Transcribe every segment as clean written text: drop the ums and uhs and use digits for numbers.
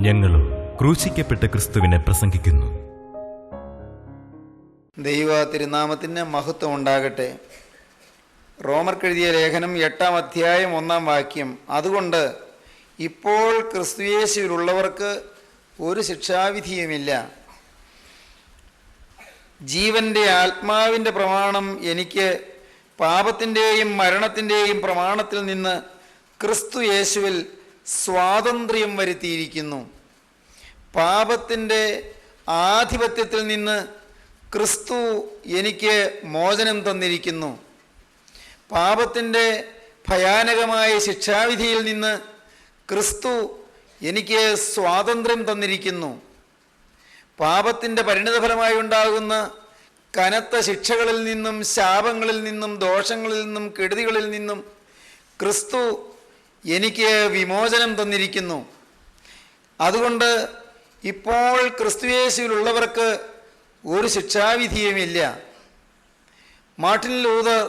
ഞങ്ങളും ക്രൂശിക്കപ്പെട്ട ക്രിസ്തുവിനെ പ്രസംഗിക്കുന്നു. ദൈവ തിരുനാമത്തിന് മഹത്വം ഉണ്ടാകട്ടെ. റോമർക്കെഴുതിയ ലേഖനം 8-ാം അധ്യായം 1-ാം വാക്യം. അതുകൊണ്ട് ഇപ്പോൾ ക്രിസ്തുയേശുവിലുള്ളവർക്ക് ഒരു ശിക്ഷാവിധിയുമില്ല. ജീവൻ്റെ ആത്മാവിൻ്റെ പ്രമാണം എനിക്ക് പാപത്തിൻ്റെയും മരണത്തിൻ്റെയും പ്രമാണത്തിൽ നിന്ന് ക്രിസ്തു യേശുവിൽ സ്വാതന്ത്ര്യം വരുത്തിയിരിക്കുന്നു. പാപത്തിൻ്റെ ആധിപത്യത്തിൽ നിന്ന് ക്രിസ്തു എനിക്ക് മോചനം തന്നിരിക്കുന്നു. പാപത്തിൻ്റെ ഭയാനകമായ ശിക്ഷാവിധിയിൽ നിന്ന് ക്രിസ്തു എനിക്ക് സ്വാതന്ത്ര്യം തന്നിരിക്കുന്നു. പാപത്തിൻ്റെ പരിണിതഫലമായി ഉണ്ടാകുന്ന കനത്ത ശിക്ഷകളിൽ നിന്നും, ശാപങ്ങളിൽ നിന്നും, ദോഷങ്ങളിൽ നിന്നും, കെടുതികളിൽ നിന്നും ക്രിസ്തു എനിക്ക് വിമോചനം തന്നിരിക്കുന്നു. അതുകൊണ്ട് ഇപ്പോൾ ക്രിസ്തുയേശുവിലുള്ളവർക്ക് ഒരു ശിക്ഷാവിധിയുമില്ല. മാർട്ടിൻ ലൂതർ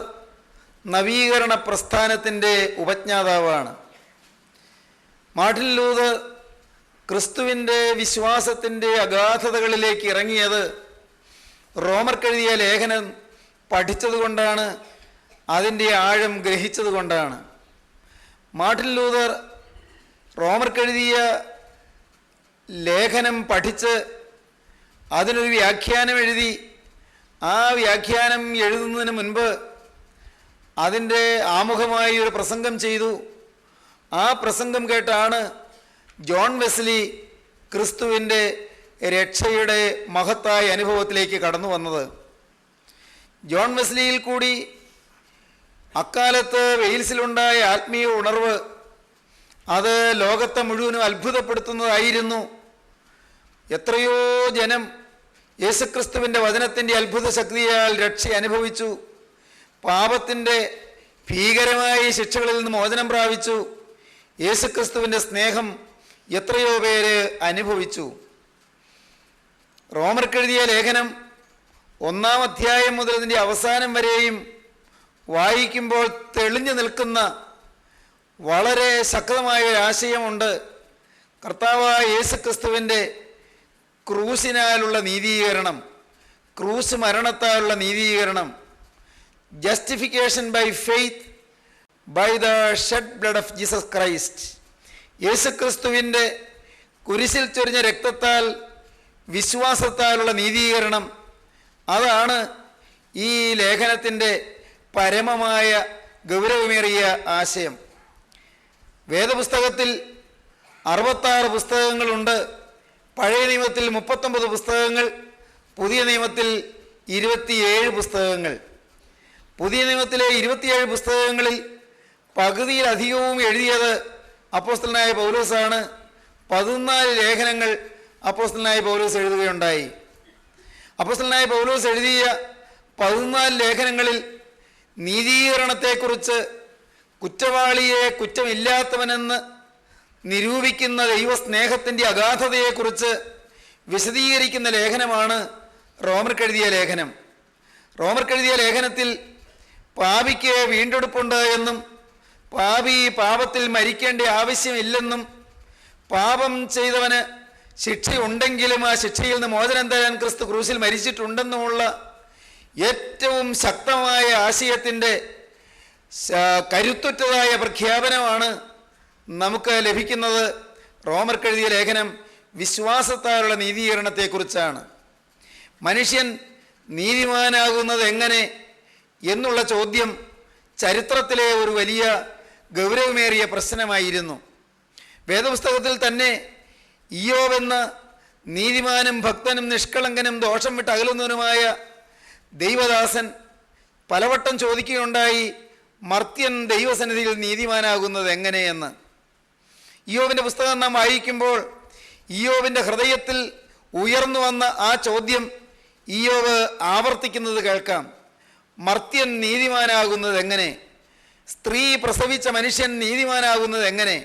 നവീകരണ പ്രസ്ഥാനത്തിൻ്റെ ഉപജ്ഞാതാവാണ്. മാർട്ടിൻ ലൂതർ ക്രിസ്തുവിൻ്റെ വിശ്വാസത്തിൻ്റെ അഗാധതകളിലേക്ക് ഇറങ്ങിയത് റോമർക്കെഴുതിയ ലേഖനം പഠിച്ചതുകൊണ്ടാണ്, അതിൻ്റെ ആഴം ഗ്രഹിച്ചതുകൊണ്ടാണ്. മാർട്ടിൻ ലൂതർ റോമർക്കെഴുതിയ ലേഖനം പഠിച്ച് അതിനൊരു വ്യാഖ്യാനം എഴുതി. ആ വ്യാഖ്യാനം എഴുതുന്നതിന് മുൻപ് അതിൻ്റെ ആമുഖമായി ഒരു പ്രസംഗം ചെയ്തു. ആ പ്രസംഗം കേട്ടാണ് ജോൺ വെസ്ലി ക്രിസ്തുവിൻ്റെ രക്ഷയുടെ മഹത്തായ അനുഭവത്തിലേക്ക് കടന്നു വന്നത്. ജോൺ വെസ്ലിയിൽ കൂടി അക്കാലത്ത് വെയിൽസിലുണ്ടായ ആത്മീയ ഉണർവ് അത് ലോകത്തെ മുഴുവനും അത്ഭുതപ്പെടുത്തുന്നതായിരുന്നു. എത്രയോ ജനം യേശുക്രിസ്തുവിൻ്റെ വചനത്തിൻ്റെ അത്ഭുത ശക്തിയാൽ രക്ഷ അനുഭവിച്ചു. പാപത്തിൻ്റെ ഭീകരമായ ശിക്ഷകളിൽ നിന്ന് മോചനം പ്രാപിച്ചു. യേശുക്രിസ്തുവിൻ്റെ സ്നേഹം എത്രയോ പേര് അനുഭവിച്ചു. റോമർക്കെഴുതിയ ലേഖനം 1-ാം അധ്യായം മുതൽ ഇതിൻ്റെ അവസാനം വരെയും വായിക്കുമ്പോൾ തെളിഞ്ഞു നിൽക്കുന്ന വളരെ ശക്തമായ ആശയമുണ്ട്. കർത്താവായ യേശുക്രിസ്തുവിൻ്റെ ക്രൂശിനാലുള്ള നീതീകരണം, ക്രൂശ് മരണത്താലുള്ള നീതീകരണം, justification by faith by the shed blood of Jesus Christ. യേശുക്രിസ്തുവിൻ്റെ കുരിശിൽ ചൊരിഞ്ഞ രക്തത്താൽ വിശ്വാസത്താലുള്ള നീതീകരണം, അതാണ് ഈ ലേഖനത്തിൻ്റെ പരമമായ ഗൗരവമേറിയ ആശയം. വേദപുസ്തകത്തിൽ 66 പുസ്തകങ്ങളുണ്ട്. പഴയ നിയമത്തിൽ 39 പുസ്തകങ്ങൾ, പുതിയ നിയമത്തിൽ 27 പുസ്തകങ്ങൾ. പുതിയ നിയമത്തിലെ 27 പുസ്തകങ്ങളിൽ പകുതിയിലധികവും എഴുതിയത് അപ്പോസ്തലനായ പൗലോസാണ്. 14 ലേഖനങ്ങൾ അപ്പോസ്തലനായ പൗലോസ് എഴുതുകയുണ്ടായി. അപ്പോസ്തലനായ പൗലോസ് എഴുതിയ 14 ലേഖനങ്ങളിൽ നീതീകരണത്തെക്കുറിച്ച്, കുറ്റവാളിയെ കുറ്റമില്ലാത്തവനെന്ന് നിരൂപിക്കുന്ന ദൈവസ്നേഹത്തിൻ്റെ അഗാധതയെക്കുറിച്ച് വിശദീകരിക്കുന്ന ലേഖനമാണ് റോമർക്കെഴുതിയ ലേഖനം. റോമർക്കെഴുതിയ ലേഖനത്തിൽ പാപിക്ക് വീണ്ടെടുപ്പുണ്ട് എന്നും പാപി പാപത്തിൽ മരിക്കേണ്ട ആവശ്യമില്ലെന്നും പാപം ചെയ്തവന് ശിക്ഷയുണ്ടെങ്കിലും ആ ശിക്ഷയിൽ നിന്ന് മോചനം തരാൻ ക്രിസ്തു ക്രൂശിൽ മരിച്ചിട്ടുണ്ടെന്നുമുള്ള ഏറ്റവും ശക്തമായ ആശയത്തിൻ്റെ കരുത്തുറ്റതായ പ്രഖ്യാപനമാണ് നമുക്ക് ലഭിക്കുന്നത്. റോമർക്കെഴുതിയ ലേഖനം വിശ്വാസത്താലുള്ള നീതീകരണത്തെക്കുറിച്ചാണ്. മനുഷ്യൻ നീതിമാനാകുന്നത് എങ്ങനെ എന്നുള്ള ചോദ്യം ചരിത്രത്തിലെ ഒരു വലിയ ഗൗരവമേറിയ പ്രശ്നമായിരുന്നു. വേദപുസ്തകത്തിൽ തന്നെ ഇയ്യോബ് എന്ന നീതിമാനും ഭക്തനും നിഷ്കളങ്കനും ദോഷം വിട്ട് അകലുന്നവനുമായ ദൈവദാസൻ പലവട്ടം ചോദിക്കുകയുണ്ടായി, മർത്യൻ ദൈവസന്നിധിയിൽ നീതിമാനാകുന്നത് എങ്ങനെയെന്ന്. ഇയ്യോബിൻ്റെ പുസ്തകം നാം വായിക്കുമ്പോൾ ഇയ്യോബിൻ്റെ ഹൃദയത്തിൽ ഉയർന്നു വന്ന ആ ചോദ്യം ഇയ്യോബ് ആവർത്തിക്കുന്നത് കേൾക്കാം. മർത്യൻ നീതിമാനാകുന്നത് എങ്ങനെ? സ്ത്രീ പ്രസവിച്ച മനുഷ്യൻ നീതിമാനാകുന്നത് എങ്ങനെ?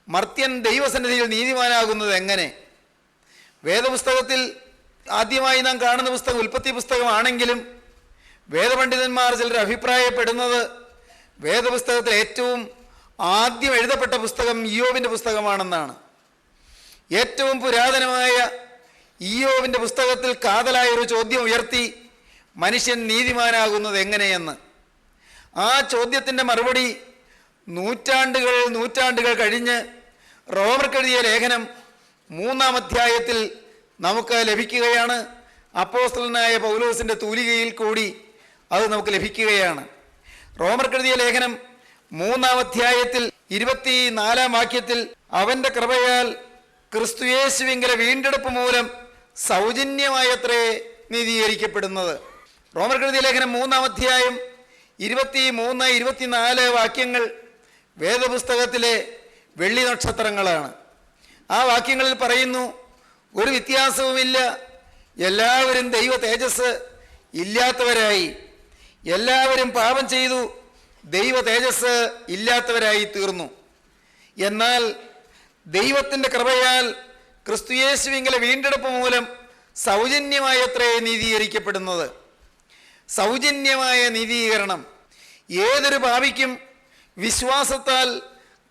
മർത്യൻ ദൈവസന്നിധിയിൽ നീതിമാനാകുന്നത് എങ്ങനെ? വേദപുസ്തകത്തിൽ ആദ്യമായി നാം കാണുന്ന പുസ്തകം ഉൽപ്പത്തി പുസ്തകമാണെങ്കിലും വേദപണ്ഡിതന്മാർ ചിലർ അഭിപ്രായപ്പെടുന്നത് വേദപുസ്തകത്തിൽ ഏറ്റവും ആദ്യം എഴുതപ്പെട്ട പുസ്തകം ഇയ്യോബിൻ്റെ പുസ്തകമാണെന്നാണ്. ഏറ്റവും പുരാതനമായ ഇയ്യോബിൻ്റെ പുസ്തകത്തിൽ കാതലായ ഒരു ചോദ്യം ഉയർത്തി, മനുഷ്യൻ നീതിമാനാകുന്നത് എങ്ങനെയെന്ന്. ആ ചോദ്യത്തിൻ്റെ മറുപടി നൂറ്റാണ്ടുകൾ കഴിഞ്ഞ് റോമർക്കെഴുതിയ ലേഖനം 3-ാം അധ്യായത്തിൽ നമുക്ക് ലഭിക്കുകയാണ്. അപ്പോസ്തലനായ പൗലോസിൻ്റെ തൂലികയിൽ കൂടി അത് നമുക്ക് ലഭിക്കുകയാണ്. റോമർക്കെഴുതിയ ലേഖനം 3-ാം അധ്യായത്തിൽ 24-ാം വാക്യത്തിൽ, അവൻ്റെ കൃപയാൽ ക്രിസ്തുയേശുവിങ്കലെ വീണ്ടെടുപ്പ് മൂലം സൗജന്യമായത്രേ നീതീകരിക്കപ്പെടുന്നത്. റോമർക്കെഴുതിയ ലേഖനം 3-ാം അധ്യായം 23-24 വാക്യങ്ങൾ വേദപുസ്തകത്തിലെ വെള്ളി നക്ഷത്രങ്ങളാണ്. ആ വാക്യങ്ങളിൽ പറയുന്നു, ഒരു വ്യത്യാസവുമില്ല, എല്ലാവരും ദൈവ തേജസ് ഇല്ലാത്തവരായി, എല്ലാവരും പാപം ചെയ്തു ദൈവ തേജസ് ഇല്ലാത്തവരായി തീർന്നു. എന്നാൽ ദൈവത്തിൻ്റെ കൃപയാൽ ക്രിസ്തുയേശുവിങ്കലെ വീണ്ടെടുപ്പ് മൂലം സൗജന്യമായത്രേ നീതീകരിക്കപ്പെടുന്നത്. സൗജന്യമായ നീതീകരണം. ഏതൊരു പാപിക്കും വിശ്വാസത്താൽ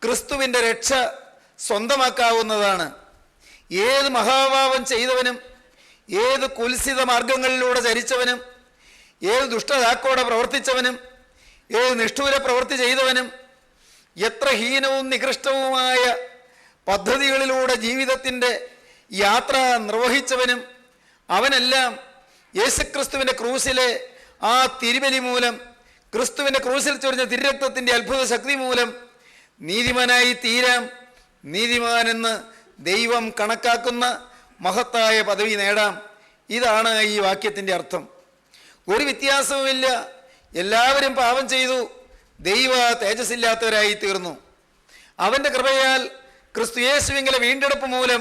ക്രിസ്തുവിൻ്റെ രക്ഷ സ്വന്തമാക്കാവുന്നതാണ്. ഏത് മഹാപാപം ചെയ്തവനും, ഏത് കുൽസിത മാർഗങ്ങളിലൂടെ ചരിച്ചവനും, ഏത് ദുഷ്ടതാക്കോടെ പ്രവർത്തിച്ചവനും, ഏത് നിഷ്ഠൂര പ്രവൃത്തി ചെയ്തവനും, എത്ര ഹീനവും നികൃഷ്ടവുമായ പദ്ധതികളിലൂടെ ജീവിതത്തിൻ്റെ യാത്ര നിർവഹിച്ചവനും, അവനെല്ലാം യേശുക്രിസ്തുവിൻ്റെ ക്രൂശിലെ ആ തിരുബലി മൂലം, ക്രിസ്തുവിൻ്റെ ക്രൂശിൽ ചൊരിഞ്ഞ തിരുരക്തത്തിൻ്റെ അത്ഭുത ശക്തി മൂലം നീതിമാനായി തീരാം. നീതിമാനെന്ന് ദൈവം കണക്കാക്കുന്ന മഹത്തായ പദവി നേടാം. ഇതാണ് ഈ വാക്യത്തിൻ്റെ അർത്ഥം. ഒരു വ്യത്യാസവുമില്ല, എല്ലാവരും പാപം ചെയ്തു ദൈവ തേജസ്സില്ലാത്തവരായി തീർന്നു. അവൻ്റെ കൃപയാൽ ക്രിസ്തുയേശുവിങ്കലെ വീണ്ടെടുപ്പ് മൂലം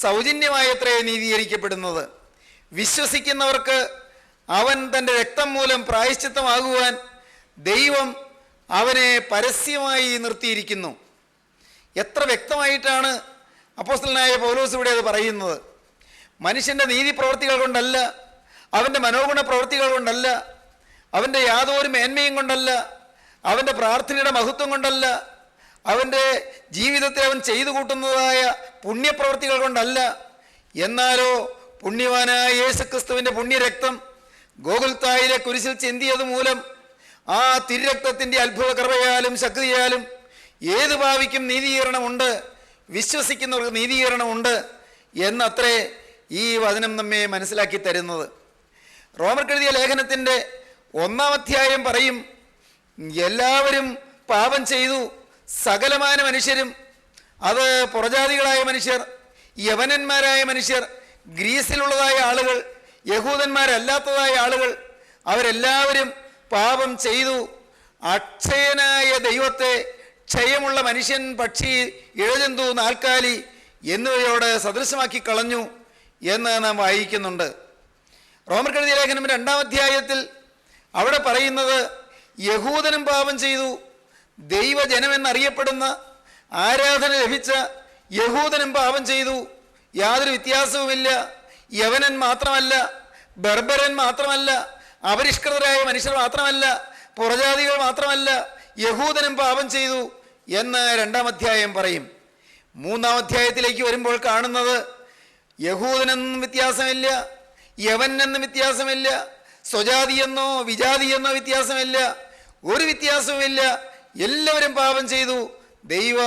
സൗജന്യമായത്രേ നീതീകരിക്കപ്പെടുന്നത്. വിശ്വസിക്കുന്നവർക്ക് അവൻ തൻ്റെ രക്തം മൂലം പ്രായശ്ചിത്തമാകുവാൻ ദൈവം അവനെ പരസ്യമായി നിർത്തിയിരിക്കുന്നു. എത്ര വ്യക്തമായിട്ടാണ് അപ്പോസ്തലനായ പൗലോസ് ഇവിടെ അത് പറയുന്നത്. മനുഷ്യൻ്റെ നീതി പ്രവൃത്തികൾ കൊണ്ടല്ല, അവൻ്റെ മനോഗുണ പ്രവൃത്തികൾ കൊണ്ടല്ല, അവൻ്റെ യാതൊരു മേന്മയും കൊണ്ടല്ല, അവൻ്റെ പ്രാർത്ഥനയുടെ മഹത്വം കൊണ്ടല്ല, അവൻ്റെ ജീവിതത്തിൽ അവൻ ചെയ്തു കൂട്ടുന്നതായ പുണ്യപ്രവൃത്തികൾ കൊണ്ടല്ല. എന്നാലോ പുണ്യവാനായ യേശുക്രിസ്തുവിൻ്റെ പുണ്യരക്തം ഗോകുൽത്തായിലെ കുരിശിൽ ചിന്തിയത് മൂലം ആ തിരുരക്തത്തിൻ്റെ അത്ഭുത കൃപയാലും ശക്തിയാലും ഏത് ഭാവിക്കും നീതീകരണമുണ്ട്, വിശ്വസിക്കുന്നവർക്ക് നീതീകരണമുണ്ട് എന്നത്രേ ഈ വചനം നമ്മെ മനസ്സിലാക്കി തരുന്നത്. റോമർക്കെഴുതിയ ലേഖനത്തിൻ്റെ 1-ാം അധ്യായം പറയും, എല്ലാവരും പാപം ചെയ്തു, സകലമാന മനുഷ്യരും, അത് പുറജാതികളായ മനുഷ്യർ, യവനന്മാരായ മനുഷ്യർ, ഗ്രീസിലുള്ളതായ ആളുകൾ, യഹൂദന്മാരല്ലാത്തതായ ആളുകൾ, അവരെല്ലാവരും പാപം ചെയ്തു അക്ഷയനായ ദൈവത്തെ ക്ഷയമുള്ള മനുഷ്യൻ, പക്ഷി, ഇഴജന്തു, നാൽക്കാലി എന്നിവയോട് സദൃശമാക്കി കളഞ്ഞു എന്ന് നാം വായിക്കുന്നുണ്ട്. റോമർക്കെഴുതിയ ലേഖനം 2-ാം അധ്യായത്തിൽ അവിടെ പറയുന്നത്, യഹൂദനും പാപം ചെയ്തു, ദൈവജനമെന്നറിയപ്പെടുന്ന ആരാധന ലഭിച്ച യഹൂദനും പാപം ചെയ്തു, യാതൊരു വ്യത്യാസവുമില്ല. യവനൻ മാത്രമല്ല, ബർബരൻ മാത്രമല്ല, അപരിഷ്കൃതരായ മനുഷ്യർ മാത്രമല്ല, പുറജാതികൾ മാത്രമല്ല, യഹൂദനും പാപം ചെയ്തു എന്ന് 2-ാം അധ്യായം പറയും. 3-ാം അധ്യായത്തിലേക്ക് വരുമ്പോൾ കാണുന്നത്, യഹൂദനെന്നും വ്യത്യാസമില്ല, യവനെന്നും വ്യത്യാസമില്ല, സ്വജാതിയെന്നോ വിജാതിയെന്നോ വ്യത്യാസമില്ല, ഒരു വ്യത്യാസവുമില്ല, എല്ലാവരും പാപം ചെയ്തു ദൈവ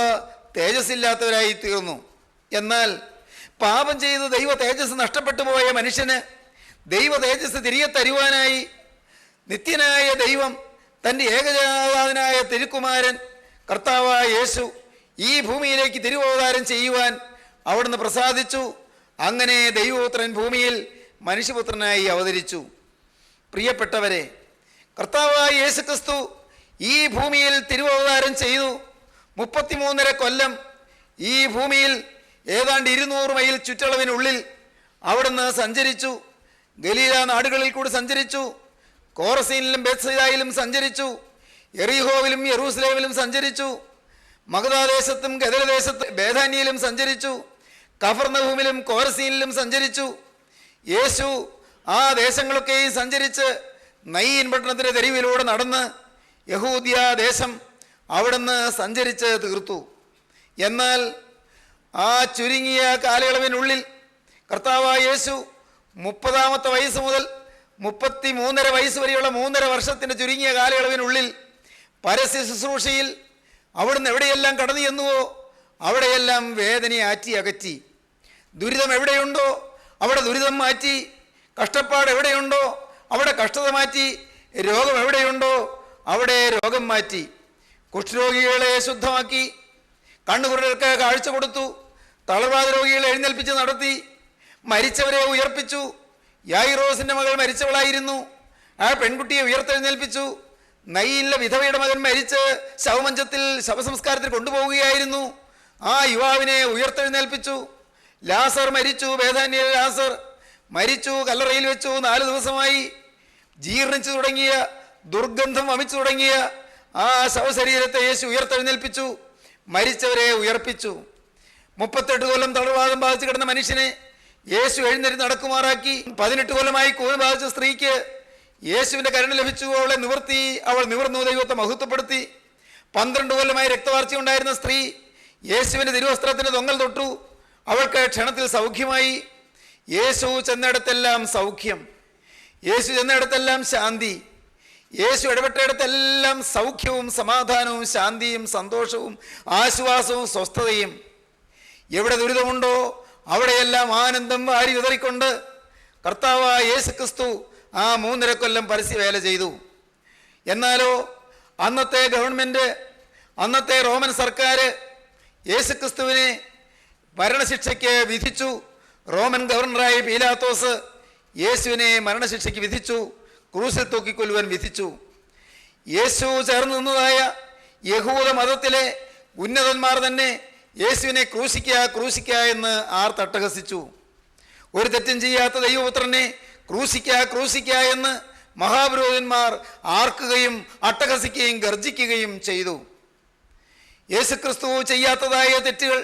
തേജസ്സില്ലാത്തവരായി തീർന്നു. എന്നാൽ പാപം ചെയ്ത് ദൈവ തേജസ് നഷ്ടപ്പെട്ടു പോയ മനുഷ്യന് ദൈവ തേജസ് തിരികെ തരുവാനായി നിത്യനായ ദൈവം തൻ്റെ ഏകജാതനായ തിരുക്കുമാരൻ കർത്താവായ യേശു ഈ ഭൂമിയിലേക്ക് തിരുവവതാരം ചെയ്യുവാൻ അവിടുന്ന് പ്രസാദിച്ചു. അങ്ങനെ ദൈവപുത്രൻ ഭൂമിയിൽ മനുഷ്യപുത്രനായി അവതരിച്ചു. പ്രിയപ്പെട്ടവരെ, കർത്താവായ യേശുക്രിസ്തു ഈ ഭൂമിയിൽ തിരുവവതാരം ചെയ്തു. 33.5 കൊല്ലം ഈ ഭൂമിയിൽ ഏതാണ്ട് 200 മൈൽ ചുറ്റളവിനുള്ളിൽ അവിടുന്ന് സഞ്ചരിച്ചു. ഗലീല നാടുകളിൽ കൂടി സഞ്ചരിച്ചു. കോറസീനിലും ബേത്സയിലും സഞ്ചരിച്ചു. എറിഹോവിലും യെറൂസലേമിലും സഞ്ചരിച്ചു. മഗദാദേശത്തും ഗദരദേശത്തും ബേഥാനിയിലും സഞ്ചരിച്ചു. കഫർനഹൂമിലും കോറസീനിലും സഞ്ചരിച്ചു. യേശു ആ ദേശങ്ങളൊക്കെയും സഞ്ചരിച്ച് നയീൻ പട്ടണത്തിൻ്റെ തെരുവിലൂടെ നടന്ന് യഹൂദ്യ ദേശം അവിടുന്ന് സഞ്ചരിച്ച് തീർത്തു. എന്നാൽ ആ ചുരുങ്ങിയ കാലയളവിനുള്ളിൽ കർത്താവായ യേശു 30-ാമത്തെ വയസ്സ് മുതൽ 33.5 വയസ്സ് വരെയുള്ള 3.5 വർഷത്തിൻ്റെ ചുരുങ്ങിയ കാലയളവിനുള്ളിൽ പരസ്യ ശുശ്രൂഷയിൽ അവിടുന്ന് എവിടെയെല്ലാം കടന്നു ചെന്നുവോ അവിടെയെല്ലാം വേദനയെ ആറ്റി അകറ്റി. ദുരിതം എവിടെയുണ്ടോ അവിടെ ദുരിതം മാറ്റി, കഷ്ടപ്പാട് എവിടെയുണ്ടോ അവിടെ കഷ്ടത മാറ്റി, രോഗം എവിടെയുണ്ടോ അവിടെ രോഗം മാറ്റി. കുഷ്ഠരോഗികളെ ശുദ്ധമാക്കി, കണ്ണുകുരുടർക്ക് കാഴ്ച കൊടുത്തു, തളർവാദ രോഗികളെ എഴുന്നേൽപ്പിച്ച് നടത്തി, മരിച്ചവരെ ഉയർപ്പിച്ചു. യായിറോസിൻ്റെ മകൾ മരിച്ചവളായിരുന്നു, ആ പെൺകുട്ടിയെ ഉയർത്തെഴുന്നേൽപ്പിച്ചു. നയിലെ വിധവയുടെ മകൻ മരിച്ച് ശവമഞ്ചത്തിൽ ശവസംസ്കാരത്തിന് കൊണ്ടുപോവുകയായിരുന്നു, ആ യുവാവിനെ ഉയർത്തെഴുന്നേൽപ്പിച്ചു. ലാസർ മരിച്ചു, ബേഥാന്യയിലെ ലാസർ മരിച്ചു, കല്ലറയിൽ വെച്ചു. 4 ദിവസമായി ജീർണിച്ചു തുടങ്ങിയ, ദുർഗന്ധം വമിച്ചു തുടങ്ങിയ ആ ശവശരീരത്തെ യേശു ഉയർത്തെഴുന്നേൽപ്പിച്ചു, മരിച്ചവരെ ഉയർപ്പിച്ചു. 38 കൊല്ലം തളർവാദം ബാധിച്ച് കിടന്ന മനുഷ്യനെ യേശു എഴുന്നേറ്റ് നടക്കുമാറാക്കി. 18 കൊല്ലമായി കൂന് ബാധിച്ച സ്ത്രീക്ക് യേശുവിൻ്റെ കരുണ ലഭിച്ചു, അവളെ നിവർത്തി, അവൾ നിവർന്നു ദൈവത്തെ മഹത്വപ്പെടുത്തി. 12 കൊല്ലമായി രക്തവാർച്ച ഉണ്ടായിരുന്ന സ്ത്രീ യേശുവിൻ്റെ തിരുവസ്ത്രത്തിന് തൊങ്ങൽ തൊട്ടു, അവൾക്ക് ക്ഷണത്തിൽ സൗഖ്യമായി. യേശു ചെന്നിടത്തെല്ലാം സൗഖ്യം, യേശു ചെന്നിടത്തെല്ലാം ശാന്തി, യേശു ഇടപെട്ടിടത്തെല്ലാം സൗഖ്യവും സമാധാനവും ശാന്തിയും സന്തോഷവും ആശ്വാസവും സ്വസ്ഥതയും. എവിടെ ദുരിതമുണ്ടോ അവിടെയെല്ലാം ആനന്ദം വാരി വിതറിക്കൊണ്ട് കർത്താവായ യേശു ക്രിസ്തു ആ 3.5 കൊല്ലം പരസ്യവേല ചെയ്തു. എന്നാലോ അന്നത്തെ ഗവൺമെൻറ്, അന്നത്തെ റോമൻ സർക്കാർ യേശു ക്രിസ്തുവിനെ മരണശിക്ഷയ്ക്ക് വിധിച്ചു. റോമൻ ഗവർണറായ പീലാത്തോസ് യേശുവിനെ മരണശിക്ഷയ്ക്ക് വിധിച്ചു, ക്രൂസിൽ തൂക്കിക്കൊല്ലുവാൻ വിധിച്ചു. യേശു ചേർന്ന് നിന്നതായ യഹൂദ മതത്തിലെ ഉന്നതന്മാർ തന്നെ യേശുവിനെ ക്രൂശിക്കുക ക്രൂശിക്കുക എന്ന് തട്ടഹസിച്ചു. ഒരു തെറ്റും ചെയ്യാത്ത ദൈവപുത്രനെ ക്രൂശിക്കുക ക്രൂശിക്കുക എന്ന് മഹാപുരോഹിതന്മാർ ആർക്കുകയും അട്ടഹസിക്കുകയും ഗർജിക്കുകയും ചെയ്തു. യേശുക്രിസ്തു ചെയ്യാത്തതായ തെറ്റുകൾ,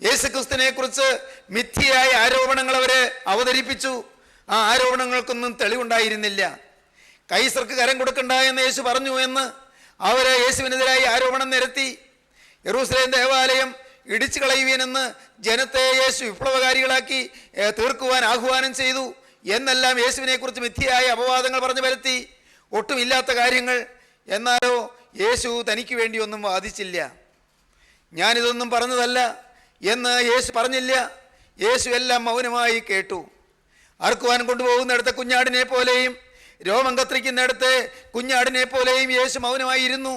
യേശുക്രിസ്തുവിനെ കുറിച്ച് മിഥ്യയായ ആരോപണങ്ങൾ അവർ അവതരിപ്പിച്ചു. ആ ആരോപണങ്ങൾക്കൊന്നും തെളിവുണ്ടായിരുന്നില്ല. കൈസർക്ക് കരം കൊടുക്കണ്ട എന്ന് യേശു പറഞ്ഞു എന്ന് അവർ യേശുവിനെതിരായി ആരോപണം നിരത്തി. യെരൂശലേം ദേവാലയം ഇടിച്ചു കളയുവാനെന്ന് ജനത്തെ യേശു വിപ്ലവകാരികളാക്കി തീർക്കുവാൻ ആഹ്വാനം ചെയ്തു എന്നെല്ലാം യേശുവിനെക്കുറിച്ച് മിഥ്യയായ അപവാദങ്ങൾ പറഞ്ഞു വരുത്തി. ഒട്ടുമില്ലാത്ത കാര്യങ്ങൾ. എന്നാലോ യേശു തനിക്ക് വേണ്ടിയൊന്നും വാദിച്ചില്ല. ഞാനിതൊന്നും പറഞ്ഞതല്ല എന്ന് യേശു പറഞ്ഞില്ല. യേശു എല്ലാം മൗനമായി കേട്ടു. അറുക്കുവാൻ കൊണ്ടുപോകുന്നിടത്ത് കുഞ്ഞാടിനെ പോലെയും രോമം കത്രിക്കുന്നിടത്ത് കുഞ്ഞാടിനെ പോലെയും യേശു മൗനമായി ഇരുന്നു.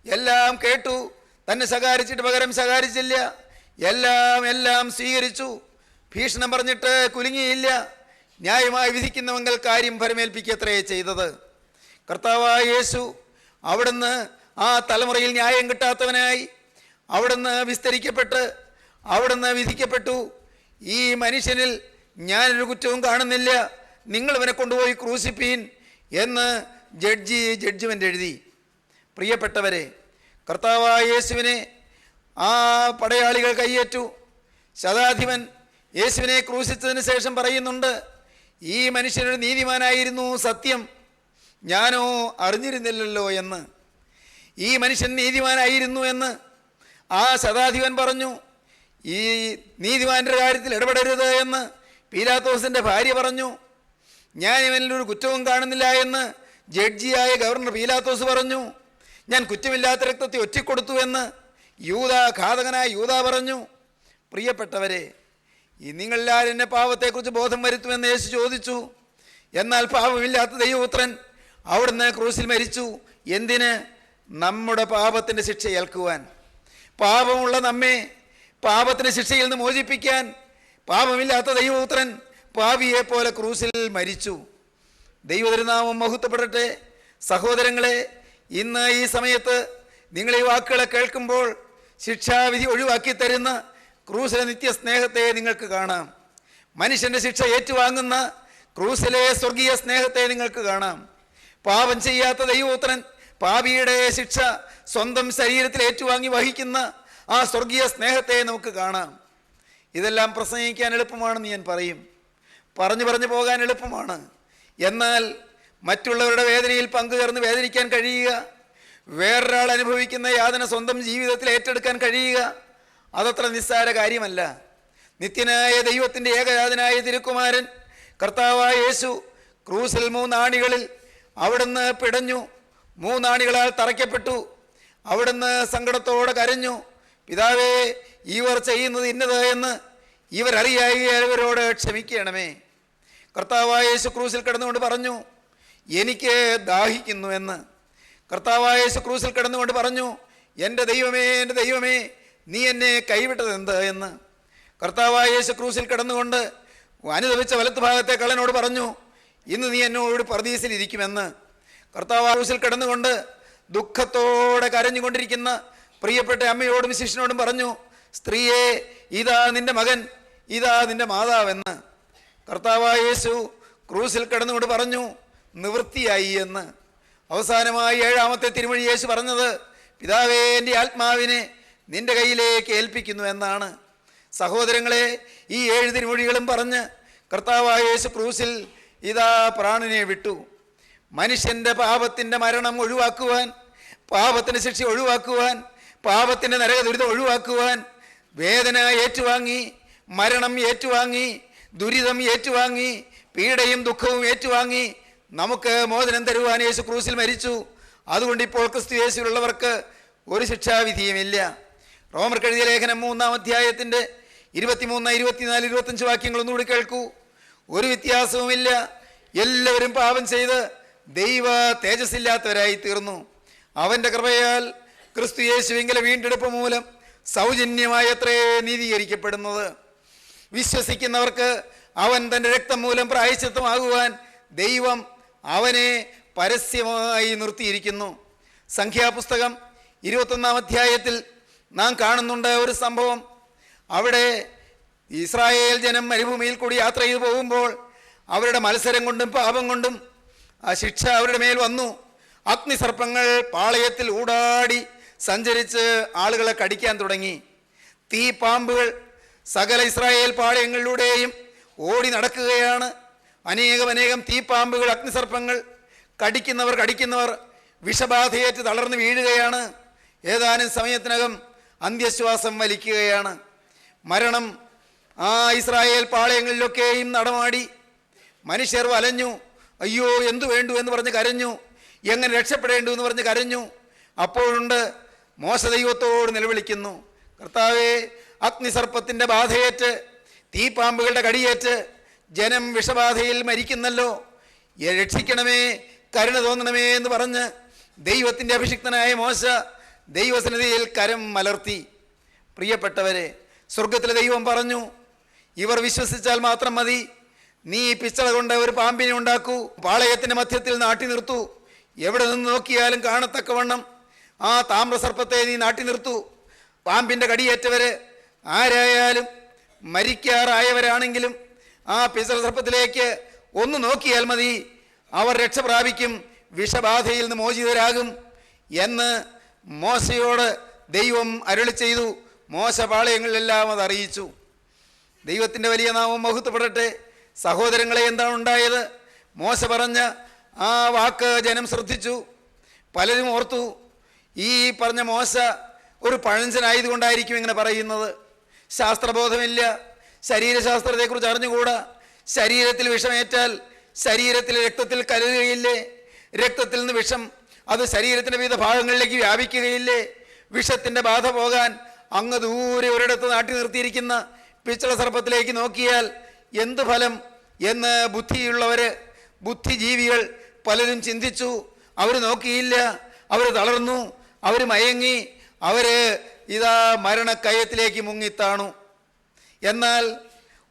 എല്ലാം കേട്ടു. തന്നെ ശകാരിച്ചിട്ട് പകരം ശകാരിച്ചില്ല. എല്ലാം സ്വീകരിച്ചു. ഭീഷണം പറഞ്ഞിട്ട് കുലുങ്ങിയില്ല. ന്യായമായി വിധിക്കുന്നവങ്ങൾ കാര്യം ഫലമേൽപ്പിക്കത്രേ ചെയ്തത്. കർത്താവായ യേശു അവിടുന്ന് ആ തലമുറയിൽ ന്യായം കിട്ടാത്തവനായി അവിടുന്ന് വിസ്തരിക്കപ്പെട്ട് അവിടുന്ന് വിധിക്കപ്പെട്ടു. ഈ മനുഷ്യനിൽ ഞാനൊരു കുറ്റവും കാണുന്നില്ല, നിങ്ങൾ ഇവനെ കൊണ്ടുപോയി ക്രൂശിപ്പീൻ എന്ന് ജഡ്ജ്മെൻ്റ് എഴുതി. പ്രിയപ്പെട്ടവരെ, കർത്താവായ യേശുവിനെ ആ പടയാളികൾ കയ്യേറ്റു. ശതാധിപൻ യേശുവിനെ ക്രൂശിച്ചതിന് ശേഷം പറയുന്നുണ്ട്, ഈ മനുഷ്യനൊരു നീതിമാനായിരുന്നു, സത്യം ഞാനോ അറിഞ്ഞിരുന്നില്ലല്ലോ എന്ന്. ഈ മനുഷ്യൻ നീതിമാനായിരുന്നു എന്ന് ആ ശതാധിപൻ പറഞ്ഞു. ഈ നീതിമാൻ്റെ കാര്യത്തിൽ ഇടപെടരുത് എന്ന് പീലാത്തോസിൻ്റെ ഭാര്യ പറഞ്ഞു. ഞാൻ ഇവനിലൊരു കുറ്റവും കാണുന്നില്ല എന്ന് ജഡ്ജിയായ ഗവർണർ പീലാത്തോസ് പറഞ്ഞു. ഞാൻ കുറ്റമില്ലാത്ത രക്തത്തെ ഒറ്റിക്കൊടുത്തു എന്ന് ഘാതകനായ യൂദ പറഞ്ഞു. പ്രിയപ്പെട്ടവരെ, നിങ്ങളെല്ലാവരും എന്നെ പാപത്തെക്കുറിച്ച് ബോധം വരുത്തുമെന്ന് യേശു ചോദിച്ചു. എന്നാൽ പാപമില്ലാത്ത ദൈവപുത്രൻ അവിടുന്ന് ക്രൂസിൽ മരിച്ചു. എന്തിന്? നമ്മുടെ പാപത്തിൻ്റെ ശിക്ഷ ഏൽക്കുവാൻ. പാപമുള്ള നമ്മെ പാപത്തിൻ്റെ ശിക്ഷയിൽ നിന്ന് മോചിപ്പിക്കാൻ പാപമില്ലാത്ത ദൈവപുത്രൻ പാപിയെ പോലെ ക്രൂസിൽ മരിച്ചു. ദൈവതിരുനാമം മഹത്വപ്പെടട്ടെ. സഹോദരങ്ങളെ, ഇന്ന് ഈ സമയത്ത് നിങ്ങൾ ഈ വാക്കുകളെ കേൾക്കുമ്പോൾ ശിക്ഷാവിധി ഒഴിവാക്കി തരുന്ന ക്രൂസിലെ നിത്യസ്നേഹത്തെ നിങ്ങൾക്ക് കാണാം. മനുഷ്യൻ്റെ ശിക്ഷ ഏറ്റുവാങ്ങുന്ന ക്രൂസിലെ സ്വർഗീയ സ്നേഹത്തെ നിങ്ങൾക്ക് കാണാം. പാപം ചെയ്യാത്ത ദൈവപുത്രൻ പാപിയുടെ ശിക്ഷ സ്വന്തം ശരീരത്തിൽ ഏറ്റുവാങ്ങി വഹിക്കുന്ന ആ സ്വർഗീയ സ്നേഹത്തെ നമുക്ക് കാണാം. ഇതെല്ലാം പ്രസംഗിക്കാൻ എളുപ്പമാണെന്ന് ഞാൻ പറയും, പറഞ്ഞു പോകാൻ എളുപ്പമാണ്. എന്നാൽ മറ്റുള്ളവരുടെ വേദനയിൽ പങ്കുചേർന്ന് വേദനിക്കാൻ കഴിയുക, വേറൊരാൾ അനുഭവിക്കുന്ന യാതന സ്വന്തം ജീവിതത്തിൽ ഏറ്റെടുക്കാൻ കഴിയുക, അതത്ര നിസ്സാര കാര്യമല്ല. നിത്യനായ ദൈവത്തിൻ്റെ ഏകജാതനായ തിരുക്കുമാരൻ കർത്താവായ യേശു ക്രൂസിൽ 3 ആണികളിൽ അവിടുന്ന് പിടഞ്ഞു, 3 ആണികളാൽ തറയ്ക്കപ്പെട്ടു. അവിടുന്ന് സങ്കടത്തോടെ കരഞ്ഞു, പിതാവേ, ഇവർ ചെയ്യുന്നത് ഇന്നത് എന്ന് ഇവരറിയായവരോട് ക്ഷമിക്കണമേ. കർത്താവായ യേശു ക്രൂസിൽ കിടന്നുകൊണ്ട് പറഞ്ഞു, എനിക്ക് ദാഹിക്കുന്നു എന്ന്. കർത്താവായ യേശു ക്രൂസിൽ കിടന്നുകൊണ്ട് പറഞ്ഞു, എൻ്റെ ദൈവമേ, എൻ്റെ ദൈവമേ, നീ എന്നെ കൈവിട്ടത് എന്ത് എന്ന്. കർത്താവായ യേശു ക്രൂസിൽ കിടന്നുകൊണ്ട് അനുദപിച്ച വലത്ത് ഭാഗത്തെ കള്ളനോട് പറഞ്ഞു, ഇന്ന് നീ എന്നോട് പർദീസിലിരിക്കുമെന്ന്. കർത്താവായ ക്രൂസിൽ കിടന്നുകൊണ്ട് ദുഃഖത്തോടെ കരഞ്ഞുകൊണ്ടിരിക്കുന്ന പ്രിയപ്പെട്ട അമ്മയോടും ശിഷ്യനോടും പറഞ്ഞു, സ്ത്രീയെ, ഇതാ നിന്റെ മകൻ, ഇതാ നിന്റെ മാതാവെന്ന്. കർത്താവായ യേശു ക്രൂസിൽ കിടന്നുകൊണ്ട് പറഞ്ഞു, നിവൃത്തിയായി എന്ന്. അവസാനമായി 7ാമത്തെ തിരുമൊഴി യേശു പറഞ്ഞത്, പിതാവേ, എൻ്റെ ആത്മാവിനെ നിന്റെ കയ്യിലേക്ക് ഏൽപ്പിക്കുന്നു എന്നാണ്. സഹോദരങ്ങളെ, ഈ 7 തിരുമൊഴികളും പറഞ്ഞ് കർത്താവായ യേശു ക്രൂസിൽ ഇതാ പ്രാണനെ വിട്ടു. മനുഷ്യൻ്റെ പാപത്തിൻ്റെ മരണം ഒഴിവാക്കുവാൻ, പാപത്തിൻ്റെ ശിക്ഷ ഒഴിവാക്കുവാൻ, പാപത്തിൻ്റെ നരക ദുരിതം ഒഴിവാക്കുവാൻ വേദന ഏറ്റുവാങ്ങി, മരണം ഏറ്റുവാങ്ങി, ദുരിതം ഏറ്റുവാങ്ങി, പീഡയും ദുഃഖവും ഏറ്റുവാങ്ങി നമുക്ക് മോചനം തരുവാൻ യേശു ക്രൂസിൽ മരിച്ചു. അതുകൊണ്ട് ഇപ്പോൾ ക്രിസ്തു യേശുവിലുള്ളവർക്ക് ഒരു ശിക്ഷാവിധിയുമില്ല. റോമർക്ക് എഴുതിയ ലേഖനം 3-ാം അധ്യായത്തിൻ്റെ 23, 24, 25 വാക്യങ്ങളൊന്നുകൂടി കേൾക്കൂ. ഒരു വ്യത്യാസവുമില്ല, എല്ലാവരും പാപം ചെയ്ത് ദൈവ തേജസ്സില്ലാത്തവരായി തീർന്നു. അവൻ്റെ കൃപയാൽ ക്രിസ്തു യേശുവിങ്കലെ വീണ്ടെടുപ്പ് മൂലം സൗജന്യമായി അത്രേ നീതീകരിക്കപ്പെടുന്നത്. വിശ്വസിക്കുന്നവർക്ക് അവൻ തൻ്റെ രക്തം മൂലം പ്രായശ്ചിത്തമാകുവാൻ ദൈവം അവനെ പരസ്യമായി നിർത്തിയിരിക്കുന്നു. സംഖ്യാപുസ്തകം 21-ാം അധ്യായത്തിൽ നാം കാണുന്നുണ്ട് ഒരു സംഭവം. അവിടെ ഇസ്രായേൽ ജനം മരുഭൂമിയിൽ കൂടി യാത്ര ചെയ്തു പോകുമ്പോൾ അവരുടെ മത്സരം കൊണ്ടും പാപം കൊണ്ടും ആ ശിക്ഷ അവരുടെ മേൽ വന്നു. അഗ്നിസർപ്പങ്ങൾ പാളയത്തിൽ ഊടാടി സഞ്ചരിച്ച് ആളുകളെ കടിക്കാൻ തുടങ്ങി. തീ പാമ്പുകൾ സകല ഇസ്രായേൽ പാളയങ്ങളിലൂടെയും ഓടി നടക്കുകയാണ്. അനേകം തീപ്പാമ്പുകൾ, അഗ്നിസർപ്പങ്ങൾ, കടിക്കുന്നവർ വിഷബാധയേറ്റ് തളർന്ന് വീഴുകയാണ്. ഏതാനും സമയത്തിനകം അന്ത്യശ്വാസം വലിക്കുകയാണ്. മരണം ആ ഇസ്രായേൽ പാളയങ്ങളിലൊക്കെയും നടമാടി. മനുഷ്യർ വലഞ്ഞു. അയ്യോ, എന്തു വേണ്ടു എന്ന് പറഞ്ഞ് കരഞ്ഞു. എങ്ങനെ രക്ഷപ്പെടേണ്ടു എന്ന് പറഞ്ഞ് കരഞ്ഞു. അപ്പോഴുണ്ട് മോശ ദൈവത്തോട് നിലവിളിക്കുന്നു, കർത്താവേ, അഗ്നിസർപ്പത്തിൻ്റെ ബാധയേറ്റ്, തീപ്പാമ്പുകളുടെ കടിയേറ്റ് ജനം വിഷബാധയിൽ മരിക്കുന്നല്ലോ, രക്ഷിക്കണമേ, കരുണ തോന്നണമേ എന്ന് പറഞ്ഞ് ദൈവത്തിൻ്റെ അഭിഷിക്തനായ മോശ ദൈവസന്നിധിയിൽ കരം മലർത്തി. പ്രിയപ്പെട്ടവരെ, സ്വർഗത്തിലെ ദൈവം പറഞ്ഞു, ഇവർ വിശ്വസിച്ചാൽ മാത്രം മതി. നീ പിച്ചള കൊണ്ട് ഒരു പാമ്പിനെ ഉണ്ടാക്കൂ, പാളയത്തിൻ്റെ മധ്യത്തിൽ നാട്ടി നിർത്തൂ. എവിടെ നിന്ന് നോക്കിയാലും കാണത്തക്കവണ്ണം ആ താമ്രസർപ്പത്തെ നീ നാട്ടി നിർത്തൂ. പാമ്പിൻ്റെ കടിയേറ്റവര് ആരായാലും മരിക്കാറായവരാണെങ്കിലും ആ പിച്ചള സർപ്പത്തിലേക്ക് ഒന്ന് നോക്കിയാൽ മതി, അവർ രക്ഷ പ്രാപിക്കും, വിഷബാധയിൽ നിന്ന് മോചിതരാകും എന്ന് മോശയോട് ദൈവം അരുളി ചെയ്തു. മോശ പാളയങ്ങളിലെല്ലാം അത് അറിയിച്ചു. ദൈവത്തിൻ്റെ വലിയ നാമം മഹത്വപ്പെടട്ടെ. സഹോദരങ്ങളെ, എന്താണ് ഉണ്ടായത്? മോശ പറഞ്ഞ ആ വാക്ക് ജനം ശ്രദ്ധിച്ചു. പലരും ഓർത്തു, ഈ പറഞ്ഞ മോശ ഒരു പഴഞ്ചനായതുകൊണ്ടായിരിക്കും ഇങ്ങനെ പറയുന്നത്. ശാസ്ത്രബോധമില്ല, ശരീരശാസ്ത്രത്തെക്കുറിച്ച് അറിഞ്ഞുകൂടാ. ശരീരത്തിൽ വിഷമേറ്റാൽ ശരീരത്തിൽ രക്തത്തിൽ കലരുകയില്ലേ? രക്തത്തിൽ നിന്ന് വിഷം അത് ശരീരത്തിൻ്റെ വിവിധ ഭാഗങ്ങളിലേക്ക് വ്യാപിക്കുകയില്ലേ? വിഷത്തിൻ്റെ ബാധ പോകാൻ അങ്ങ് ദൂരെ ഒരിടത്ത് നാട്ടി നിർത്തിയിരിക്കുന്ന പിച്ചള സർപ്പത്തിലേക്ക് നോക്കിയാൽ എന്ത് ഫലം എന്ന് ബുദ്ധിജീവികൾ പലരും ചിന്തിച്ചു. അവർ നോക്കിയില്ല, അവർ തളർന്നു, അവർ മയങ്ങി, അവർ ഇതാ മരണക്കയത്തിലേക്ക് മുങ്ങിത്താണു. എന്നാൽ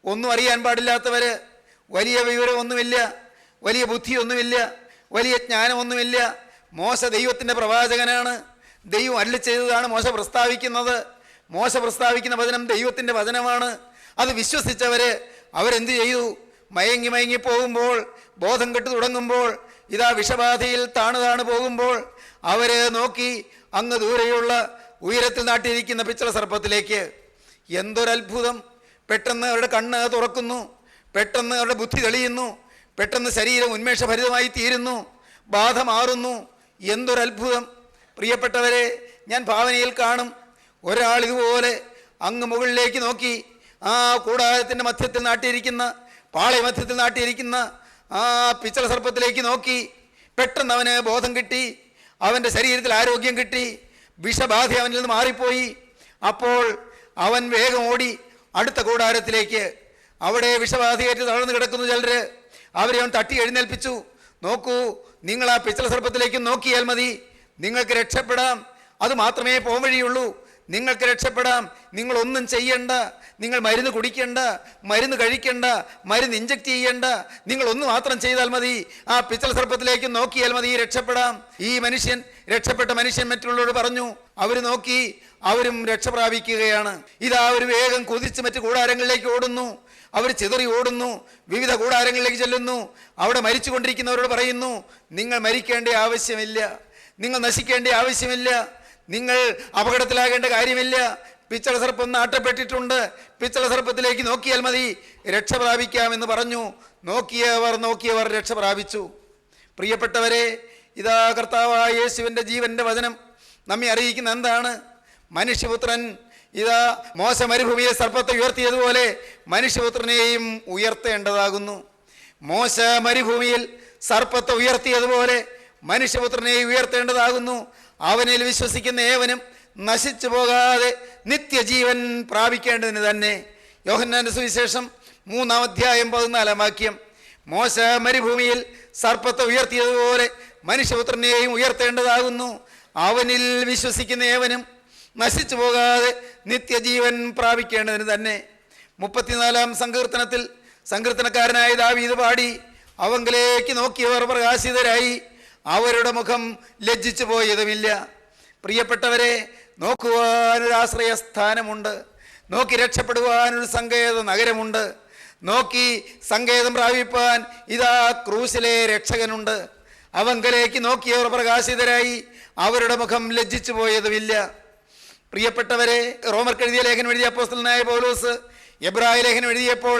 ഒന്നും അറിയാൻ പാടില്ലാത്തവർ, വലിയ വിവരമൊന്നുമില്ല, വലിയ ബുദ്ധിയൊന്നുമില്ല, വലിയ ജ്ഞാനമൊന്നുമില്ല. മോശ ദൈവത്തിൻ്റെ പ്രവാചകനാണ്. ദൈവം അരുളി ചെയ്തതാണ് മോശ പ്രസ്താവിക്കുന്നത്. മോശ പ്രസ്താവിക്കുന്ന വചനം ദൈവത്തിൻ്റെ വചനമാണ്. അത് വിശ്വസിച്ചവർ അവരെന്ത് ചെയ്തു? മയങ്ങി പോകുമ്പോൾ, ബോധം കെട്ടു തുടങ്ങുമ്പോൾ, ഇതാ വിഷബാധയിൽ താണു പോകുമ്പോൾ അവർ നോക്കി അങ്ങ് ദൂരെയുള്ള ഉയരത്തിൽ നാട്ടിയിരിക്കുന്ന പിച്ചള സർപ്പത്തിലേക്ക്. എന്തൊരത്ഭുതം! പെട്ടെന്ന് അവരുടെ കണ്ണ് തുറക്കുന്നു, പെട്ടെന്ന് അവരുടെ ബുദ്ധി തെളിയുന്നു, പെട്ടെന്ന് ശരീരം ഉന്മേഷഭരിതമായി തീരുന്നു, ബാധ മാറുന്നു. എന്തൊരത്ഭുതം! പ്രിയപ്പെട്ടവരെ, ഞാൻ ഭാവനയിൽ കാണും ഒരാൾ ഇതുപോലെ അങ്ങ് മുകളിലേക്ക് നോക്കി. ആ കൂടാരത്തിൻ്റെ മധ്യത്തിൽ നാട്ടിയിരിക്കുന്ന, പാളയമധ്യത്തിൽ നാട്ടിയിരിക്കുന്ന ആ പിച്ചള സർപ്പത്തിലേക്ക് നോക്കി. പെട്ടെന്ന് അവന് ബോധം കിട്ടി, അവൻ്റെ ശരീരത്തിൽ ആരോഗ്യം കിട്ടി, വിഷബാധ അവനിൽ നിന്ന് മാറിപ്പോയി. അപ്പോൾ അവൻ വേഗം ഓടി അടുത്ത കൂടാരത്തിലേക്ക്. അവിടെ വിഷബാധയേറ്റ് തളർന്നു കിടക്കുന്നു ചിലര്. അവരെ അവൻ തട്ടി എഴുന്നേൽപ്പിച്ചു. നോക്കൂ, നിങ്ങൾ ആ പിച്ചള സർപ്പത്തിലേക്ക് നോക്കിയാൽ മതി, നിങ്ങൾക്ക് രക്ഷപ്പെടാം. അത് മാത്രമേ പോംവഴിയുള്ളൂ. നിങ്ങൾക്ക് രക്ഷപ്പെടാം. നിങ്ങളൊന്നും ചെയ്യണ്ട, നിങ്ങൾ മരുന്ന് കുടിക്കണ്ട, മരുന്ന് കഴിക്കണ്ട, മരുന്ന് ഇഞ്ചക്ട് ചെയ്യണ്ട. നിങ്ങൾ ഒന്ന് മാത്രം ചെയ്താൽ മതി, ആ പിച്ചള സർപ്പത്തിലേക്ക് നോക്കിയാൽ മതി, രക്ഷപ്പെടാം. ഈ മനുഷ്യൻ, രക്ഷപ്പെട്ട മനുഷ്യൻ മറ്റുള്ളവരോട് പറഞ്ഞു. അവർ നോക്കി, അവരും രക്ഷ പ്രാപിക്കുകയാണ്. ഇതാ അവർ വേഗം കുതിച്ച് മറ്റു കൂടാരങ്ങളിലേക്ക് ഓടുന്നു. അവർ ചിതറി ഓടുന്നു, വിവിധ കൂടാരങ്ങളിലേക്ക് ചെല്ലുന്നു. അവിടെ മരിച്ചുകൊണ്ടിരിക്കുന്നവരോട് പറയുന്നു, നിങ്ങൾ മരിക്കേണ്ട ആവശ്യമില്ല, നിങ്ങൾ നശിക്കേണ്ട ആവശ്യമില്ല, നിങ്ങൾ അപകടത്തിലാകേണ്ട കാര്യമില്ല. പിച്ചള സർപ്പം നാട്ടപ്പെട്ടിട്ടുണ്ട്, പിച്ചള സർപ്പത്തിലേക്ക് നോക്കിയാൽ മതി, രക്ഷ പ്രാപിക്കാമെന്ന് പറഞ്ഞു. നോക്കിയവർ രക്ഷ പ്രാപിച്ചു. പ്രിയപ്പെട്ടവരെ, ഇതാ കർത്താവായ യേശുവിൻ്റെ ജീവൻ്റെ വചനം നമ്മെ അറിയിക്കുന്ന എന്താണ്? മനുഷ്യപുത്രൻ ഇതാ മോശ മരുഭൂമിയെ സർപ്പത്തെ ഉയർത്തിയതുപോലെ മനുഷ്യപുത്രനെയും ഉയർത്തേണ്ടതാകുന്നു. മോശ മരുഭൂമിയിൽ സർപ്പത്തെ ഉയർത്തിയതുപോലെ മനുഷ്യപുത്രനെ ഉയർത്തേണ്ടതാകുന്നു. അവനിൽ വിശ്വസിക്കുന്ന ഏവനും നശിച്ചു പോകാതെ നിത്യജീവൻ പ്രാപിക്കേണ്ടതിന് തന്നെ. യോഹന്നാന്റെ സുവിശേഷം 3-ാം അധ്യായം 14-ാം വാക്യം. മോശ മരുഭൂമിയിൽ സർപ്പത്തെ ഉയർത്തിയതുപോലെ മനുഷ്യപുത്രനെയും ഉയർത്തേണ്ടതാകുന്നു. അവനിൽ വിശ്വസിക്കുന്ന ഏവനും നശിച്ചു പോകാതെ നിത്യജീവൻ പ്രാപിക്കേണ്ടതിന് തന്നെ. 34-ാം സങ്കീർത്തനത്തിൽ സങ്കീർത്തനക്കാരനായ ദാവീദ് പാടി, അവങ്കിലേക്ക് നോക്കിയവർ പ്രകാശിതരായി, അവരുടെ മുഖം ലജ്ജിച്ചു പോയതുമില്ല. പ്രിയപ്പെട്ടവരെ, നോക്കുവാനൊരു ആശ്രയസ്ഥാനമുണ്ട്, നോക്കി രക്ഷപ്പെടുവാനൊരു സങ്കേത നഗരമുണ്ട്, നോക്കി സങ്കേതം പ്രാപിപ്പാൻ ഇതാ ക്രൂശിലെ രക്ഷകനുണ്ട്. അവങ്കലേക്ക് നോക്കിയവർ പ്രകാശിതരായി, അവരുടെ മുഖം ലജ്ജിച്ചു പോയതുമില്ല. പ്രിയപ്പെട്ടവരെ, റോമർക്ക് എഴുതിയ ലേഖനം എഴുതിയ അപ്പോസ്തലനായ പൗലോസ് എബ്രായ ലേഖനം എഴുതിയപ്പോൾ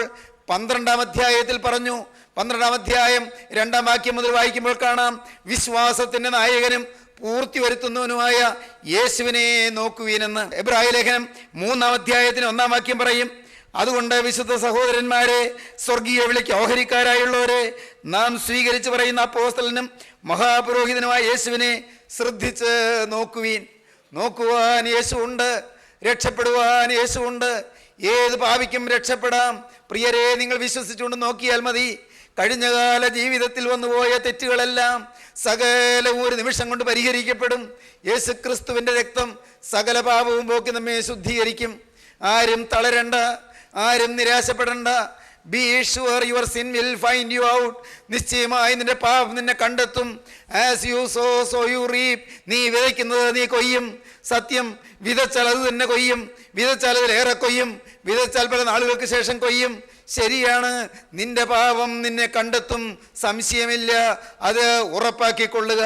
12-ാം അധ്യായത്തിൽ പറഞ്ഞു. 12-ാം അധ്യായം 2-ാം വാക്യം മുതൽ വായിക്കുമ്പോൾ കാണാം, വിശ്വാസത്തിൻ്റെ നായകനും പൂർത്തി വരുത്തുന്നവനുമായ യേശുവിനെ നോക്കുവീനെന്ന്. എബ്രായ ലേഖനം 3-ാം അധ്യായത്തിന് 1-ാം വാക്യം പറയും, അതുകൊണ്ട് വിശുദ്ധ സഹോദരന്മാരെ, സ്വർഗീയ വിളിക്ക് ഓഹരിക്കാരായുള്ളവരെ, നാം സ്വീകരിച്ചു പറയുന്ന അപ്പോസ്തലനും മഹാപുരോഹിതനുമായ യേശുവിനെ ശ്രദ്ധിച്ച് നോക്കുവീൻ. നോക്കുവാൻ യേശുവുണ്ട്, രക്ഷപ്പെടുവാൻ യേശുവുണ്ട്. ഏത് പാപിക്കും രക്ഷപ്പെടാം. പ്രിയരെ, നിങ്ങൾ വിശ്വസിച്ചുകൊണ്ട് നോക്കിയാൽ മതി. കഴിഞ്ഞകാല ജീവിതത്തിൽ വന്നുപോയ തെറ്റുകളെല്ലാം സകലവും ഒരു നിമിഷം കൊണ്ട് പരിഹരിക്കപ്പെടും. യേശു ക്രിസ്തുവിൻ്റെ രക്തം സകല പാപവും പോക്കി നമ്മെ ശുദ്ധീകരിക്കും. ആരും തളരണ്ട, ആരും നിരാശപ്പെടണ്ട. Be sure your sin will find you out. നിശ്ചയമായി നിന്റെ പാപം നിന്നെ കണ്ടെത്തും. As you sow you reap. നീ വിതയ്ക്കുന്നത് നീ കൊയ്യും. സത്യം, വിതച്ചാൽ അത് തന്നെ കൊയ്യും. വിതച്ചാൽ അതിലേറെ കൊയ്യും. വിതച്ചാൽ പല നാളുകൾക്ക് ശേഷം കൊയ്യും. ശരിയാണ്, നിന്റെ പാപം നിന്നെ കണ്ടെത്തും, സംശയമില്ല. അത് ഉറപ്പാക്കിക്കൊള്ളുക.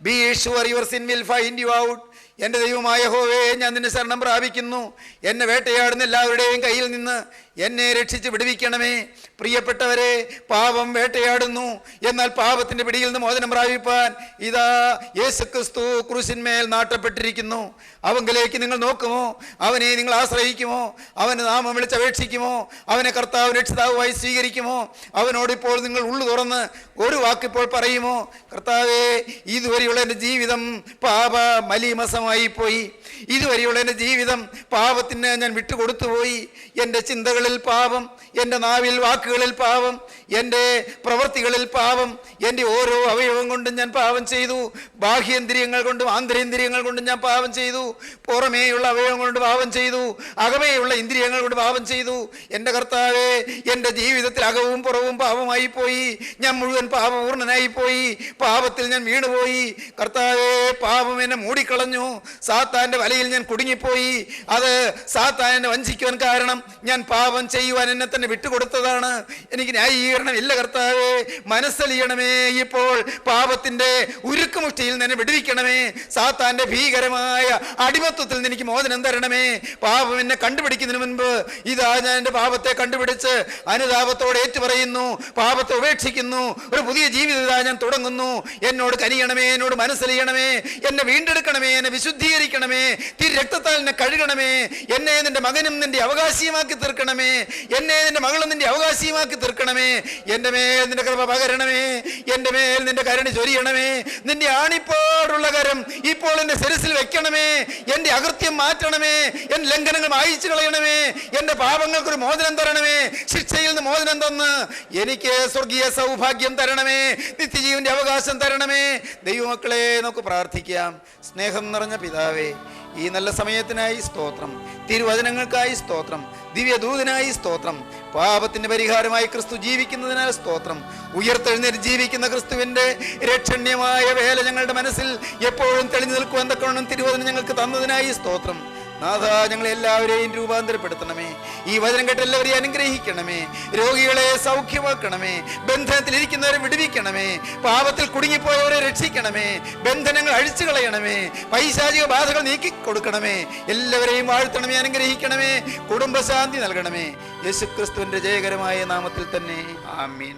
Be sure your sin will find you out. എൻ്റെ ദൈവമായ യഹോവേ, ഞാൻ നിന്നെ ശരണം പ്രാപിക്കുന്നു. എന്നെ വേട്ടയാടുന്ന എല്ലാവരുടെയും കയ്യിൽ നിന്ന് എന്നെ രക്ഷിച്ച് വിടുവിക്കണമേ. പ്രിയപ്പെട്ടവരെ, പാപം വേട്ടയാടുന്നു. എന്നാൽ പാപത്തിൻ്റെ പിടിയിൽ നിന്ന് മോചനം പ്രാപിപ്പാൻ ഇതാ യേശുക്രിസ്തു ക്രൂശിന്മേൽ നാട്ടപ്പെട്ടിരിക്കുന്നു. അവങ്കിലേക്ക് നിങ്ങൾ നോക്കുമോ? അവനെ നിങ്ങൾ ആശ്രയിക്കുമോ? അവന് നാമം വിളിച്ചപേക്ഷിക്കുമോ? അവനെ കർത്താവ് രക്ഷിതാവുമായി സ്വീകരിക്കുമോ? അവനോടിപ്പോൾ നിങ്ങൾ ഉള്ളു തുറന്ന് ഒരു വാക്കിപ്പോൾ പറയുമോ? കർത്താവേ, ഇതുവരെയുള്ള എൻ്റെ ജീവിതം പാപ മലീമസമായി പോയി. ഇതുവരെയുള്ള എൻ്റെ ജീവിതം പാപത്തിന് ഞാൻ വിട്ടുകൊടുത്തുപോയി. എൻ്റെ ചിന്തകളിൽ പാപം, എൻ്റെ നാവിൽ വാക്കുകളിൽ പാപം, എൻ്റെ പ്രവൃത്തികളിൽ പാപം, എൻ്റെ ഓരോ അവയവം കൊണ്ടും ഞാൻ പാപം ചെയ്തു. ബാഹ്യേന്ദ്രിയങ്ങൾ കൊണ്ടും ആന്തരേന്ദ്രിയങ്ങൾ കൊണ്ടും ഞാൻ പാപം ചെയ്തു. പുറമേയുള്ള അവയവം കൊണ്ട് പാപം ചെയ്തു. അകമേയുള്ള ഇന്ദ്രിയങ്ങൾ കൊണ്ട് പാപം ചെയ്തു. എൻ്റെ കർത്താവേ, എൻ്റെ ജീവിതത്തിൽ അകവും പുറവും പാപമായി പോയി. ഞാൻ മുഴുവൻ പാപപൂർണനായി പോയി. പാപത്തിൽ ഞാൻ വീണുപോയി. കർത്താവേ, പാപം എന്നെ മൂടിക്കളഞ്ഞു. സാത്താൻ്റെ വലയിൽ ഞാൻ കുടുങ്ങിപ്പോയി. അത് സാത്താൻ എന്നെ വഞ്ചിക്കുവാൻ കാരണം ഞാൻ പാപം ചെയ്യുവാൻ എന്നെ തന്നെ വിട്ടുകൊടുത്തതാണ്. എനിക്ക് ന്യായീകരണം ഇല്ല. കർത്താവേ, മനസ്സലിയണമേ. ദൈവമേ, ഇപ്പോൾ പാപത്തിന്റെ ഉരുക്കുമുഷ്ടിയിൽ നിന്ന് വിടുവിക്കണമേ. സാത്താന്റെ ഭീകരമായ അടിമത്വത്തിൽ നിന്ന് എനിക്ക് മോചനം തരണമേ. പാപം എന്നെ കണ്ടുപിടിക്കുന്നതിന് മുൻപ് ഇതാ ഞാൻ എൻ്റെ പാപത്തെ കണ്ടുപിടിച്ച് അനുതാപത്തോടെ ഏറ്റുപറയുന്നു, പാപത്തെ ഉപേക്ഷിക്കുന്നു, ഒരു പുതിയ ജീവിതം ഇതാ ഞാൻ തുടങ്ങുന്നു. എന്നോട് കനിയണമേ, എന്നോട് മനസ്സലിയണമേ, എന്നെ വീണ്ടെടുക്കണമേ, എന്നെ വിശുദ്ധീകരിക്കണമേ, രക്തത്താൽ എന്നെ കഴുകണമേ. എന്നെ നിന്റെ മകനും നിന്റെ അവകാശിയുമാക്കി തീർക്കണമേ. എന്നെ നിന്റെ മകളും നിന്റെ അവകാശിയുമാക്കി തീർക്കണമേ. എൻ്റെ മേൽ നിന്റെ കൃപ പകരണമേ. എൻ്റെ മേൽ നിന്റെ കരുണ ചൊരിയണമേ. നിന്റെ ആണിപ്പോടുള്ള കരം ഇപ്പോൾ എൻ്റെ ശിരസിൽ വെക്കണമേ. എൻ്റെ അകൃത്യം മാറ്റണമേ. എൻ്റെ ലംഘനങ്ങൾ മായിച്ചു കളയണമേ. എൻ്റെ പാപങ്ങൾക്കൊരു മോചനം തരണമേ. ശിക്ഷയിൽ നിന്ന് മോചനം തന്ന് എനിക്ക് സ്വർഗീയ സൗഭാഗ്യം തരണമേ. നിത്യജീവന്റെ അവകാശം തരണമേ. ദൈവമക്കളെ, നമുക്ക് പ്രാർത്ഥിക്കാം. സ്നേഹം നിറഞ്ഞ പിതാവേ, ഈ നല്ല സമയത്തിനായി സ്തോത്രം, തിരുവചനങ്ങൾക്കായി സ്തോത്രം, ദിവ്യദൂതനായി സ്തോത്രം, പാപത്തിന്റെ പരിഹാരമായി ക്രിസ്തു ജീവിക്കുന്നതിനാൽ സ്തോത്രം. ഉയർത്തെഴുന്നേറ്റ് ജീവിക്കുന്ന ക്രിസ്തുവിന്റെ രക്ഷണ്യമായ വേല ഞങ്ങളുടെ മനസ്സിൽ എപ്പോഴും തെളിഞ്ഞു നിൽക്കുവാൻ തക്കവണ്ണം തിരുവചനം ഞങ്ങൾക്ക് തന്നതിനായി സ്തോത്രം. നാഥ, ഞങ്ങളെ എല്ലാവരെയും രൂപാന്തരപ്പെടുത്തണമേ. ഈ വചനം കേട്ട് എല്ലാവരെയും അനുഗ്രഹിക്കണമേ. രോഗികളെ സൗഖ്യമാക്കണമേ. ബന്ധനത്തിലിരിക്കുന്നവരെ വിടുവിക്കണമേ. പാപത്തിൽ കുടുങ്ങിപ്പോയവരെ രക്ഷിക്കണമേ. ബന്ധനങ്ങൾ അഴിച്ചു കളയണമേ. പൈശാചിക ബാധകൾ നീക്കിക്കൊടുക്കണമേ. എല്ലാവരെയും വാഴ്ത്തണമേ, അനുഗ്രഹിക്കണമേ. കുടുംബശാന്തി നൽകണമേ. യേശുക്രിസ്തുവിന്റെ ജയകരമായ നാമത്തിൽ തന്നെ ആമീൻ.